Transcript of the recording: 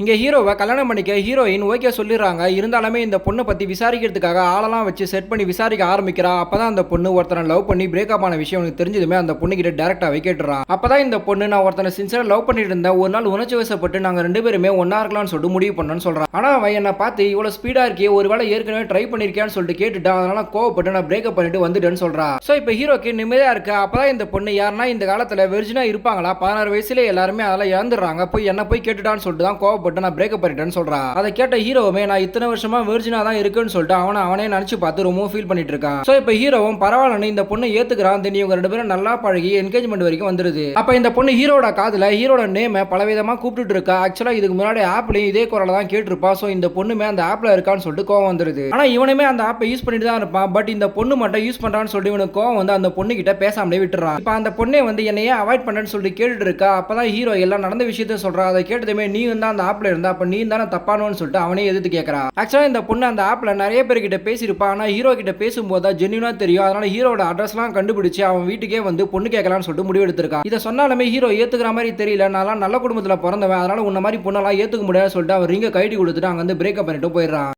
இங்க ஹீரோவ கல்யாணம் பண்ணிக்க ஹீரோயின் ஓகே சொல்லிடுறாங்க. இருந்தாலுமே இந்த பொண்ண பத்தி விசாரிக்கிறதுக்காக ஆளெல்லாம் வச்சு செட் பண்ணி விசாரிக்க ஆரம்பிக்கிறா. அப்பதான் அந்த பொண்ணு ஒருத்தனை லவ் பண்ணி பிரேக்கப் ஆன விஷயம் எனக்கு தெரிஞ்சதுமே அந்த பொண்ணு கிட்ட டைரக்டாவே கேட்டுறான். அப்பதான் இந்த பொண்ணு நான் ஒருத்தனை சின்சியரா லவ் பண்ணிட்டு இருந்தேன். ஒரு நாள் உணர்ச்சி வசப்பட்டு நாங்க 2 பேருமே ஒண்ணா இருக்கலாம்னு சொல்லிட்டு முடிவு பண்ணோம்னு சொல்றான். ஆனா அவன் என்ன பார்த்து இவ்வளவு ஸ்பீடா இருக்கே, ஒருவேளை ஏற்கனவே ட்ரை பண்ணிருக்கியான்னு சொல்லிட்டு கேட்டுட்டான். அதனால கோவப்பட்டு நான் பிரேக்கப் பண்ணிட்டு வந்துட்டேன்னு சொல்றா. சோ இப்போ ஹீரோக்கு நிம்மதியா இருக்கு. அப்பதான் இந்த பொண்ணு யாருன்னா இந்த காலத்துல வெர்ஜினா இருப்பாங்களா, 16 வயசுல எல்லாருமே அதெல்லாம் இறந்துடுறாங்க, போய் என்ன போய் கேட்டுட்டான்னு சொல்லிட்டு தான் கோவப்பட்டு நான் பிரேக்கப் பண்ணிட்டேன் சொல்றா. அதை கேட்ட ஹீரோவுமே நான் இத்தனை வருஷமா வெர்ஜினா தான் இருக்குன்னு சொல்லிட்டு அவனே நினைச்சு பார்த்து ரொம்ப ஃபீல் பண்ணிட்டு இருக்கான். சோ இப்போ ஹீரோவும் பரவாயில்லன்னு இந்த பொண்ணு ஏத்துக்கிறான். தென் இவங்க 2 பேரும் நல்லா பழகி என்கேஜ்மெண்ட் வரைக்கும் வந்துருது. அப்ப இந்த பொண்ணு ஹீரோட காதுல ஹீரோட நேம பலவிதமா கூப்பிட்டு இருக்கா. ஆக்சுவலா இதுக்கு முன்னாடி ஆப்லயும் இதே குரல தான் கேட்டிருப்பா. சோ இந்த பொண்ணுமே அந்த ஆப்ல இருக்கான்னு சொல்லிட்டு கோவம் வந்துருது. ஆனா இவனுமே அந்த ஆப்பை யூஸ் பண்ணிட்டு தான் இருப்பான். பட் இந்த பொண்ணு மட்டும் யூஸ் பண்றான்னு சொல்லிட்டு இவனுக்கு கோவம் வந்து அந்த பொண்ணு கிட்ட பேசாமலே விட்டுறான். இப்ப அந்த பொண்ணே வந்து என்னையே அவாய்ட் பண்ணேன்னு சொல்லிட்டு கேட்டுட்டு இருக்கா. அப்பதான் ஹீரோ எல்லாம் நடந்த விஷயத்த சொல்றா. அதை கேட்டதுமே நீ வந்து அந்த ஆப்ல இருந்தா அப்ப நீ தானே தப்பானு சொல்லிட்டு அவனே எதிர்த்து கேட்கறா. ஆக்சுவலா இந்த பொண்ணு அந்த ஆப்ல நிறைய பேர்கிட்ட பேசியிருப்பா. ஆனா ஹீரோ கிட்ட பேசும்போது தான் ஜென்யூனா தெரியும். அதனால ஹீரோட அட்ரஸ்லாம் கண்டுபிடிச்சு அவன் வீட்டுக்கே வந்து பொண்ணு கேட்கலாம்னு சொல்லிட்டு முடிவு எடுத்திருக்கான். இதை சொன்னாலுமே ஹீரோ ஏத்துக்கிற மாதிரி தெரியல. நான் நல்ல குடும்பத்துல பிறந்தவன், அதனால உன்ன மாதிரி பொண்ணெல்லாம் ஏத்துக்க முடியாதுன்னு சொல்லிட்டு அவன் ரிங்க கைட்டி கொடுத்துட்டு அங்க வந்து பிரேக்கப் பண்ணிட்டு போயிடுறான்.